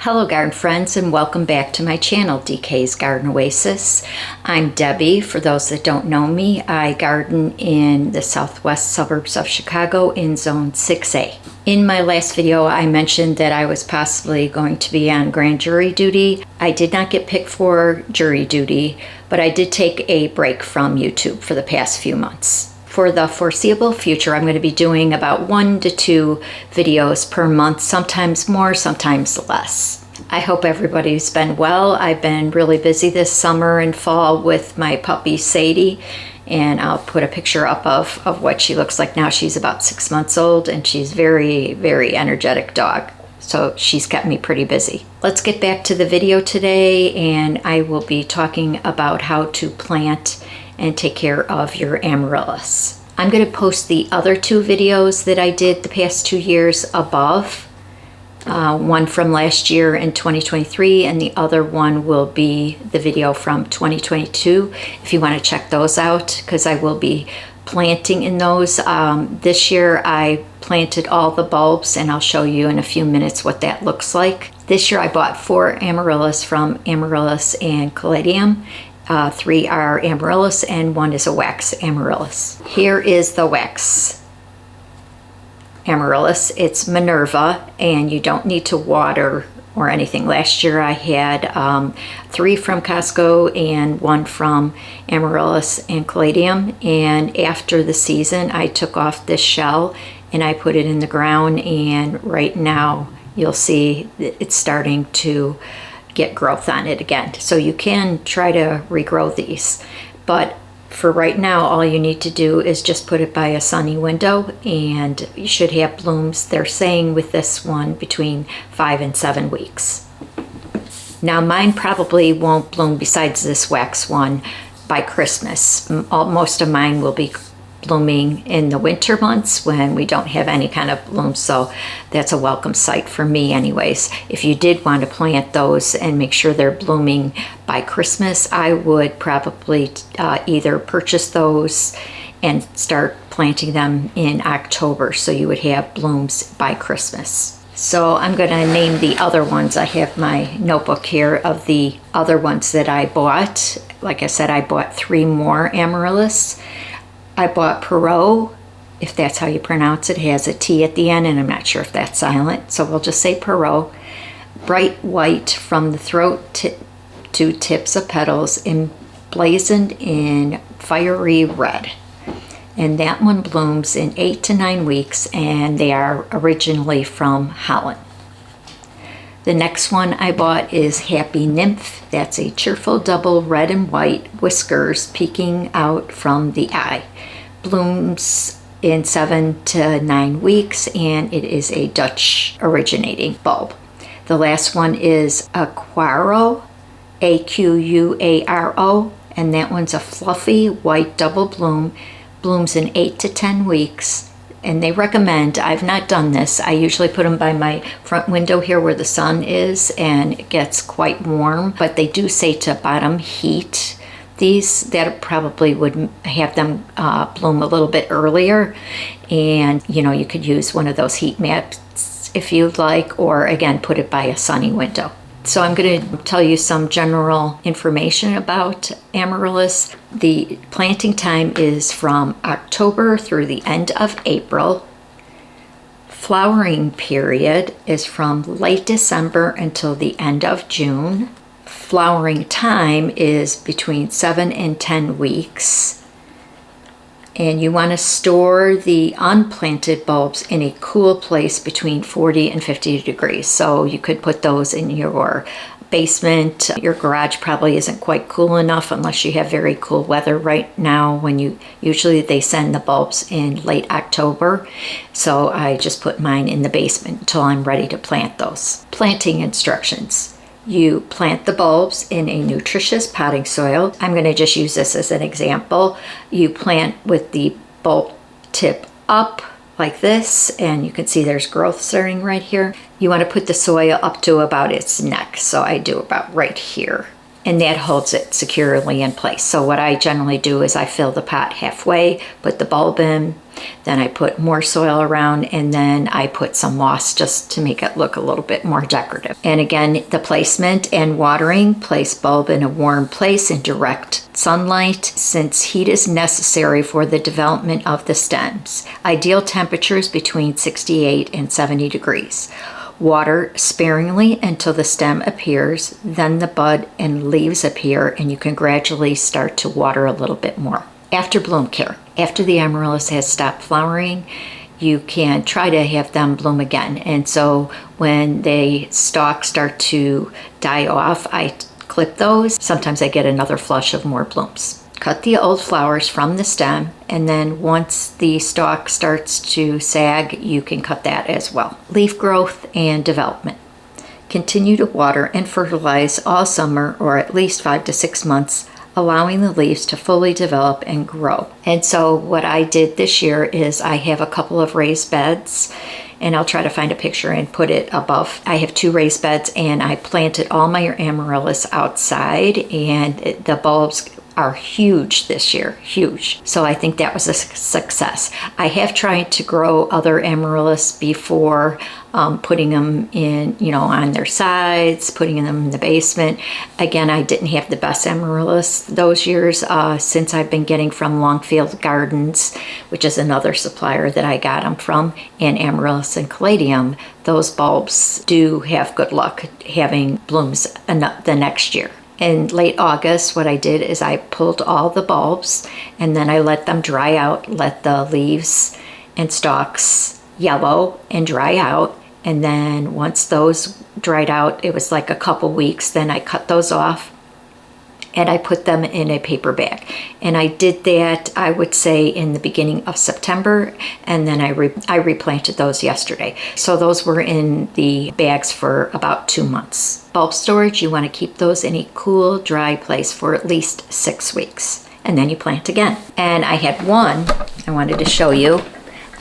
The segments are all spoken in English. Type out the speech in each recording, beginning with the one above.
Hello garden friends, and welcome back to my channel, DK's Garden Oasis. I'm Debbie. For those that don't know me, I garden in the southwest suburbs of Chicago in zone 6A. In my last video I mentioned that I was possibly going to be on grand jury duty. I did not get picked for jury duty, but I did take a break from YouTube for the past few months. For the foreseeable future, I'm going to be doing about 1 to 2 videos per month, sometimes more, sometimes less. I hope everybody's been well. I've been really busy this summer and fall with my puppy Sadie, and I'll put a picture up of what she looks like now. She's about 6 months old, and she's very, very energetic dog. So she's kept me pretty busy. Let's get back to the video today, and I will be talking about how to plant and take care of your amaryllis. I'm going to post the other 2 videos that I did the past 2 years above. One from last year in 2023, and the other one will be the video from 2022 if you want to check those out, because I will be planting in those. This year I planted all the bulbs, and I'll show you in a few minutes what that looks like. This year I bought 4 amaryllis from Amaryllis and Caladium. 3 are amaryllis and 1 is a wax amaryllis. Here is the wax amaryllis. It's Minerva, and you don't need to water or anything. Last year I had 3 from Costco and 1 from Amaryllis and Caladium, and after the season I took off this shell and I put it in the ground, and right now you'll see it's starting to get growth on it again. So you can try to regrow these, but for right now all you need to do is just put it by a sunny window and you should have blooms, they're saying with this one, between 5 and 7 weeks. Now mine probably won't bloom, besides this wax one, by Christmas. Most of mine will be blooming in the winter months when we don't have any kind of bloom, so that's a welcome sight for me anyways. If you did want to plant those and make sure they're blooming by Christmas, I would probably either purchase those and start planting them in October, so you would have blooms by Christmas. So I'm going to name the other ones. I have my notebook here of the other ones that I bought. Like I said, I bought 3 more amaryllis. I bought Perot, if that's how you pronounce it. It has a T at the end, and I'm not sure if that's silent, so we'll just say Perot. Bright white from the throat to tips of petals, emblazoned in fiery red. And that one blooms in 8 to 9 weeks, and they are originally from Holland. The next one I bought is Happy Nymph. That's a cheerful double red and white, whiskers peeking out from the eye. Blooms in 7 to 9 weeks, and it is a Dutch originating bulb. The last one is Aquaro, Aquaro, and that one's a fluffy white double bloom. Blooms in 8 to 10 weeks. And they recommend, I've not done this, I usually put them by my front window here where the sun is, and it gets quite warm, but they do say to bottom heat these. That probably would have them bloom a little bit earlier, and you could use one of those heat mats if you'd like, or again put it by a sunny window. So I'm going to tell you some general information about amaryllis. The planting time is from October through the end of April. Flowering period is from late December until the end of June. Flowering time is between 7 and 10 weeks. And you want to store the unplanted bulbs in a cool place between 40 and 50 degrees. So you could put those in your basement. Your garage probably isn't quite cool enough unless you have very cool weather right now, when usually they send the bulbs in late October. So I just put mine in the basement until I'm ready to plant those. Planting instructions. You plant the bulbs in a nutritious potting soil. I'm going to just use this as an example. You plant with the bulb tip up like this, and you can see there's growth starting right here. You want to put the soil up to about its neck, so I do about right here, and that holds it securely in place. So what I generally do is I fill the pot halfway, put the bulb in, Then I put more soil around, and then I put some moss just to make it look a little bit more decorative. And again, the placement and watering: place bulb in a warm place in direct sunlight, since heat is necessary for the development of the stems. Ideal temperatures between 68 and 70 degrees. Water sparingly until the stem appears, then the bud and leaves appear, and you can gradually start to water a little bit more. After bloom care: after the amaryllis has stopped flowering, you can try to have them bloom again. And so when the stalks start to die off, I clip those. Sometimes I get another flush of more blooms. Cut the old flowers from the stem, and then once the stalk starts to sag, you can cut that as well. Leaf growth and development: continue to water and fertilize all summer, or at least 5 to 6 months, allowing the leaves to fully develop and grow. And so what I did this year is I have a couple of raised beds, and I'll try to find a picture and put it above. I have 2 raised beds, and I planted all my amaryllis outside, and the bulbs are huge this year, huge. So I think that was a success. I have tried to grow other amaryllis before, putting them in, on their sides, putting them in the basement. Again, I didn't have the best amaryllis those years, since I've been getting from Longfield Gardens, which is another supplier that I got them from, and Amaryllis and Caladium. Those bulbs do have good luck having blooms the next year. In late August, what I did is I pulled all the bulbs, and then I let them dry out, let the leaves and stalks yellow and dry out. And then once those dried out, it was like a couple weeks, then I cut those off and I put them in a paper bag. And I did that, I would say, in the beginning of September, and then I replanted those yesterday. So those were in the bags for about 2 months. Bulb storage: you want to keep those in a cool, dry place for at least 6 weeks, and then you plant again. And I had one I wanted to show you.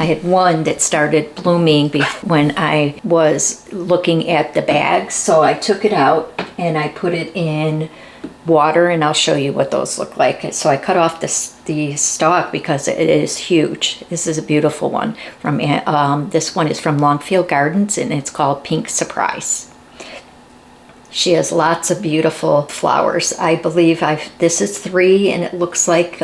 I had one that started blooming when I was looking at the bags. So I took it out and I put it in water, and I'll show you what those look like. So I cut off the stalk because it is huge. This is a beautiful one. This one is from Longfield Gardens, and it's called Pink Surprise. She has lots of beautiful flowers. I believe this is 3, and it looks like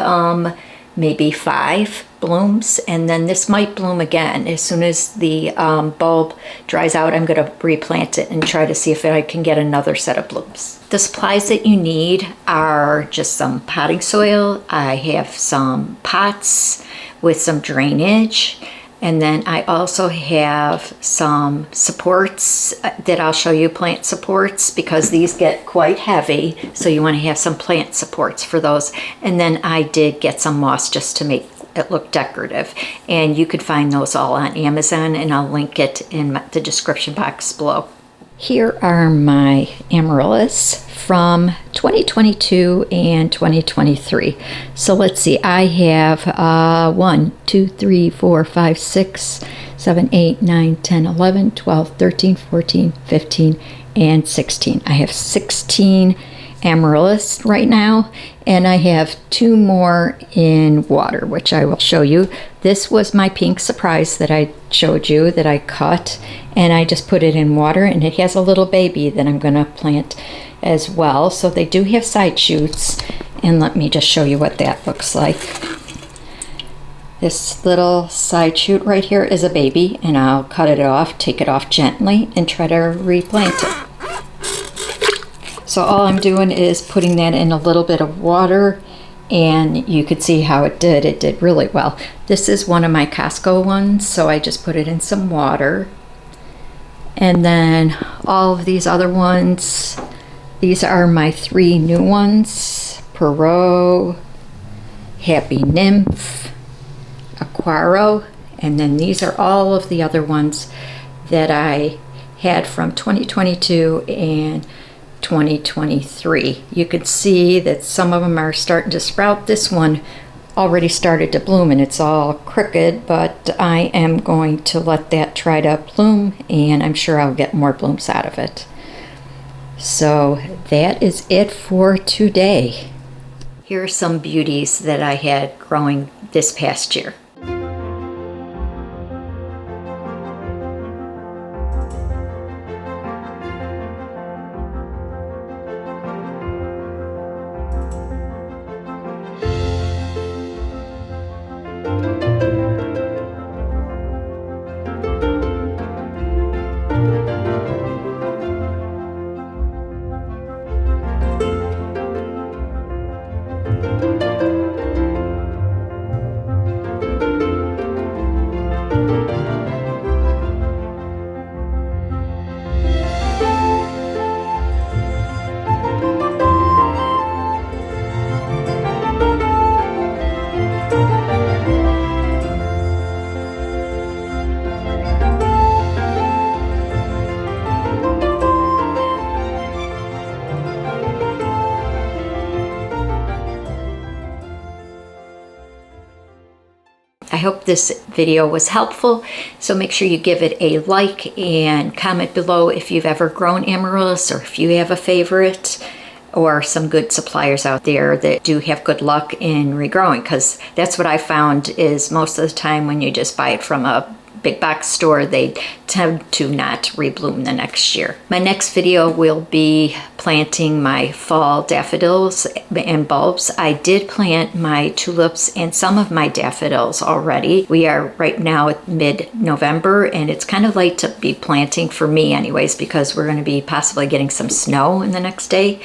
maybe 5 blooms, and then this might bloom again. As soon as the bulb dries out, I'm going to replant it and try to see if I can get another set of blooms. The supplies that you need are just some potting soil. I have some pots with some drainage, and then I also have some supports that I'll show you, plant supports, because these get quite heavy, so you want to have some plant supports for those. And then I did get some moss just to make it look decorative, and you could find those all on Amazon, and I'll link it in the description box below. Here are my amaryllis from 2022 and 2023. So let's see, I have 1, 2, 3, 4, 5, 6, 7, 8, 9, 10, 11, 12, 13, 14, 15, and 16. I have 16 amaryllis right now, and I have 2 more in water, which I will show you. This was my Pink Surprise that I showed you that I cut, and I just put it in water, and it has a little baby that I'm going to plant as well. So they do have side shoots, and let me just show you what that looks like. This little side shoot right here is a baby, and I'll cut it off, take it off gently, and try to replant it. So all I'm doing is putting that in a little bit of water, and you could see how it did. It did really well. This is one of my Costco ones, so I just put it in some water. And then all of these other ones, these are my 3 new ones: Perot, Happy Nymph, Aquaro, and then these are all of the other ones that I had from 2022 and 2023. You can see that some of them are starting to sprout. This one already started to bloom, and it's all crooked, but I am going to let that try to bloom, and I'm sure I'll get more blooms out of it. So that is it for today. Here are some beauties that I had growing this past year. hope this video was helpful. So make sure you give it a like and comment below if you've ever grown amaryllis or if you have a favorite, or some good suppliers out there that do have good luck in regrowing, because that's what I found is most of the time when you just buy it from a big box store, they tend to not rebloom the next year. My next video will be planting my fall daffodils and bulbs. I did plant my tulips and some of my daffodils already. We are right now at mid-November, and it's kind of late to be planting for me anyways, because we're going to be possibly getting some snow in the next day.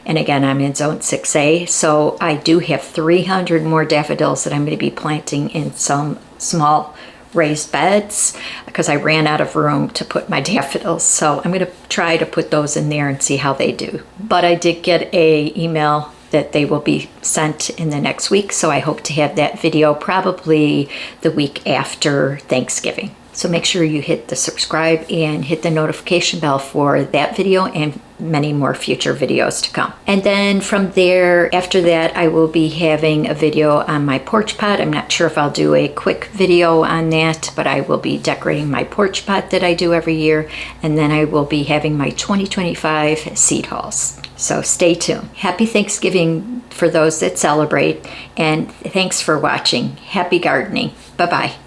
And again, I'm in zone 6A, so I do have 300 more daffodils that I'm going to be planting in some small raised beds because I ran out of room to put my daffodils. So I'm going to try to put those in there and see how they do. But I did get an email that they will be sent in the next week, so I hope to have that video probably the week after Thanksgiving. So make sure you hit the subscribe and hit the notification bell for that video and many more future videos to come. And then from there, after that, I will be having a video on my porch pot. I'm not sure if I'll do a quick video on that, but I will be decorating my porch pot that I do every year. And then I will be having my 2025 seed hauls. So stay tuned. Happy Thanksgiving for those that celebrate, and thanks for watching. Happy gardening. Bye-bye.